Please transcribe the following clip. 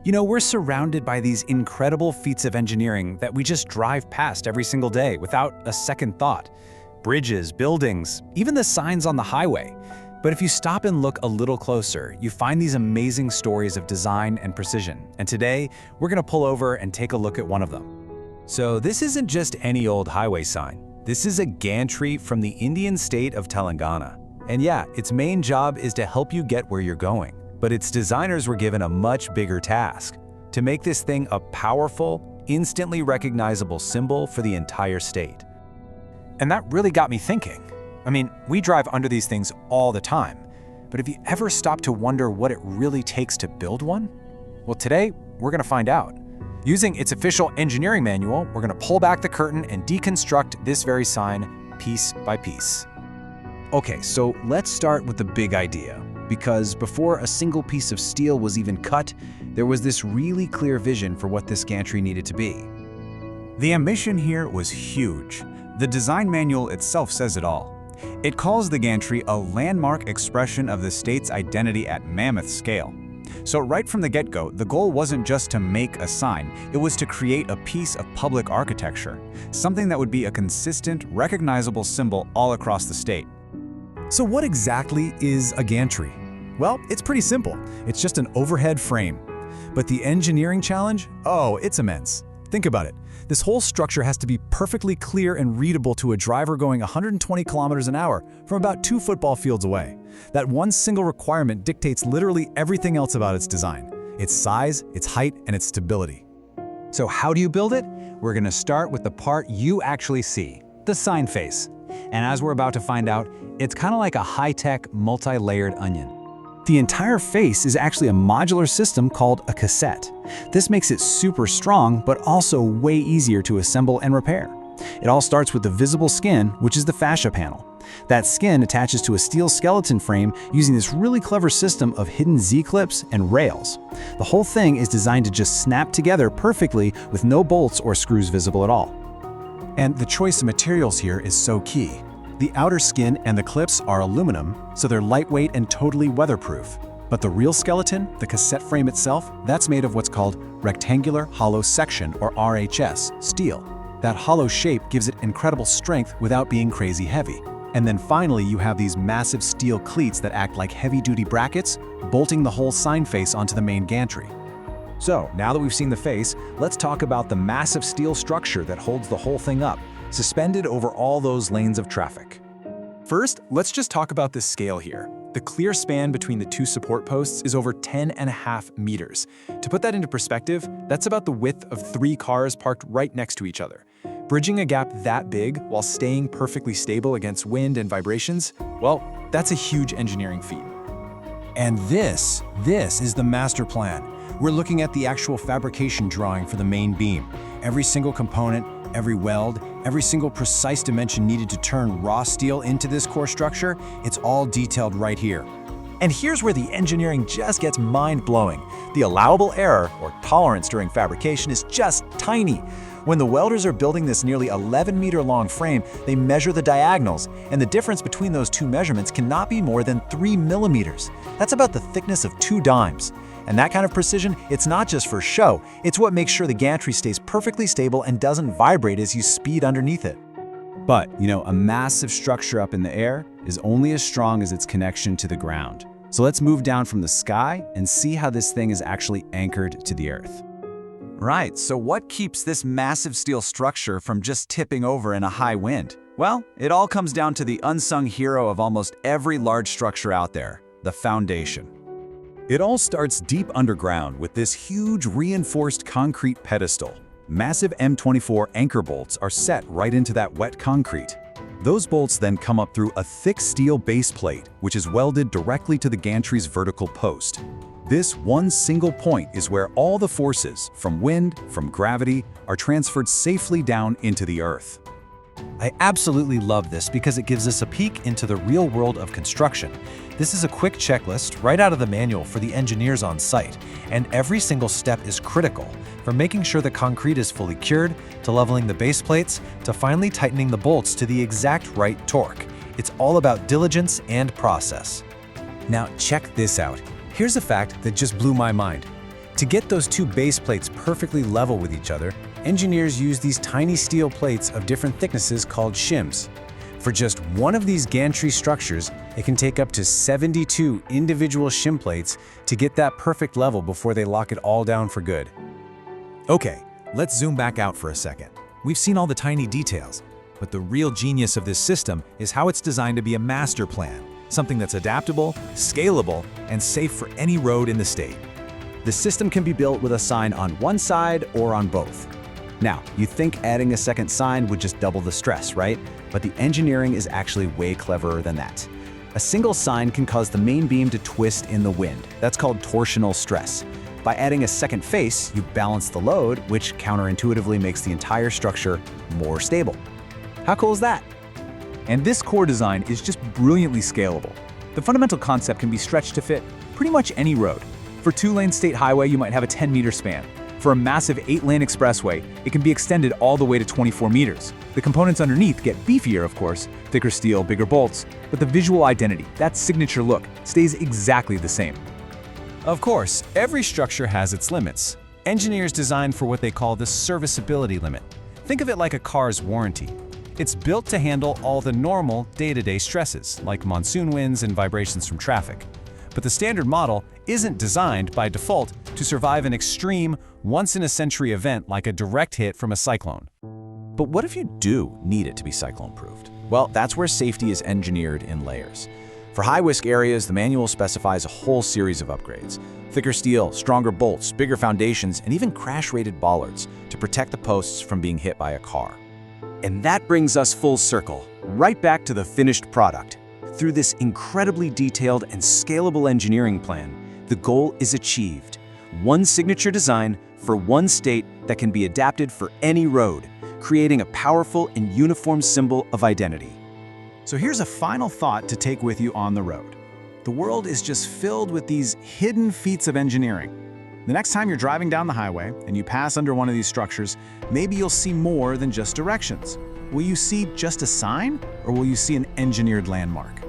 You know, we're surrounded by these incredible feats of engineering that we just drive past every single day without a second thought. Bridges, buildings, even the signs on the highway. But if you stop and look a little closer, you find these amazing stories of design and precision. And today, we're gonna pull over and take a look at one of them. So this isn't just any old highway sign. This is a gantry from the Indian state of Telangana. And yeah, its main job is to help you get where you're going. But its designers were given a much bigger task: to make this thing a powerful, instantly recognizable symbol for the entire state. And that really got me thinking. I mean, we drive under these things all the time, but have you ever stopped to wonder what it really takes to build one? Well, today, we're gonna find out. Using its official engineering manual, we're gonna pull back the curtain and deconstruct this very sign piece by piece. Okay, so let's start with the big idea. Because before a single piece of steel was even cut, there was this really clear vision for what this gantry needed to be. The ambition here was huge. The design manual itself says it all. It calls the gantry a landmark expression of the state's identity at mammoth scale. So right from the get-go, the goal wasn't just to make a sign, it was to create a piece of public architecture, something that would be a consistent, recognizable symbol all across the state. So what exactly is a gantry? Well, it's pretty simple. It's just an overhead frame. But the engineering challenge? Oh, it's immense. Think about it. This whole structure has to be perfectly clear and readable to a driver going 120 kilometers an hour from about 2 football fields away. That one single requirement dictates literally everything else about its design: its size, its height, and its stability. So how do you build it? We're gonna start with the part you actually see, the sign face. And as we're about to find out, it's kind of like a high-tech, multi-layered onion. The entire face is actually a modular system called a cassette. This makes it super strong, but also way easier to assemble and repair. It all starts with the visible skin, which is the fascia panel. That skin attaches to a steel skeleton frame using this really clever system of hidden Z-clips and rails. The whole thing is designed to just snap together perfectly with no bolts or screws visible at all. And the choice of materials here is so key. The outer skin and the clips are aluminum, so they're lightweight and totally weatherproof. But the real skeleton, the cassette frame itself, that's made of what's called rectangular hollow section, or RHS, steel. That hollow shape gives it incredible strength without being crazy heavy. And then finally, you have these massive steel cleats that act like heavy-duty brackets, bolting the whole sign face onto the main gantry. So, now that we've seen the face, let's talk about the massive steel structure that holds the whole thing up, suspended over all those lanes of traffic. First, let's just talk about the scale here. The clear span between the 2 support posts is over 10.5 meters. To put that into perspective, that's about the width of 3 cars parked right next to each other. Bridging a gap that big while staying perfectly stable against wind and vibrations, well, that's a huge engineering feat. And this is the master plan. We're looking at the actual fabrication drawing for the main beam. Every single component, every weld, every single precise dimension needed to turn raw steel into this core structure, it's all detailed right here. And here's where the engineering just gets mind-blowing. The allowable error, or tolerance during fabrication, is just tiny. When the welders are building this nearly 11-meter-long frame, they measure the diagonals, and the difference between those 2 measurements cannot be more than 3 millimeters. That's about the thickness of 2 dimes. And that kind of precision, it's not just for show, it's what makes sure the gantry stays perfectly stable and doesn't vibrate as you speed underneath it. But, you know, a massive structure up in the air is only as strong as its connection to the ground. So let's move down from the sky and see how this thing is actually anchored to the earth. Right, so what keeps this massive steel structure from just tipping over in a high wind? Well, it all comes down to the unsung hero of almost every large structure out there, the foundation. It all starts deep underground with this huge reinforced concrete pedestal. Massive M24 anchor bolts are set right into that wet concrete. Those bolts then come up through a thick steel base plate, which is welded directly to the gantry's vertical post. This one single point is where all the forces, from wind, from gravity, are transferred safely down into the earth. I absolutely love this because it gives us a peek into the real world of construction. This is a quick checklist right out of the manual for the engineers on site, and every single step is critical, from making sure the concrete is fully cured, to leveling the base plates, to finally tightening the bolts to the exact right torque. It's all about diligence and process. Now check this out. Here's a fact that just blew my mind. To get those two base plates perfectly level with each other, engineers use these tiny steel plates of different thicknesses called shims. For just one of these gantry structures, it can take up to 72 individual shim plates to get that perfect level before they lock it all down for good. Okay, let's zoom back out for a second. We've seen all the tiny details, but the real genius of this system is how it's designed to be a master plan, something that's adaptable, scalable, and safe for any road in the state. The system can be built with a sign on one side or on both. Now, you think adding a second sign would just double the stress, right? But the engineering is actually way cleverer than that. A single sign can cause the main beam to twist in the wind. That's called torsional stress. By adding a second face, you balance the load, which counterintuitively makes the entire structure more stable. How cool is that? And this core design is just brilliantly scalable. The fundamental concept can be stretched to fit pretty much any road. For a 2-lane state highway, you might have a 10-meter span. For a massive 8-lane expressway, it can be extended all the way to 24 meters. The components underneath get beefier, of course, thicker steel, bigger bolts, but the visual identity, that signature look, stays exactly the same. Of course, every structure has its limits. Engineers design for what they call the serviceability limit. Think of it like a car's warranty. It's built to handle all the normal day-to-day stresses, like monsoon winds and vibrations from traffic. But the standard model isn't designed by default to survive an extreme, once-in-a-century event like a direct hit from a cyclone. But what if you do need it to be cyclone-proofed? Well, that's where safety is engineered in layers. For high-risk areas, the manual specifies a whole series of upgrades. Thicker steel, stronger bolts, bigger foundations, and even crash-rated bollards to protect the posts from being hit by a car. And that brings us full circle, right back to the finished product. Through this incredibly detailed and scalable engineering plan, the goal is achieved. One signature design for one state that can be adapted for any road, creating a powerful and uniform symbol of identity. So here's a final thought to take with you on the road. The world is just filled with these hidden feats of engineering. The next time you're driving down the highway and you pass under one of these structures, maybe you'll see more than just directions. Will you see just a sign, or will you see an engineered landmark?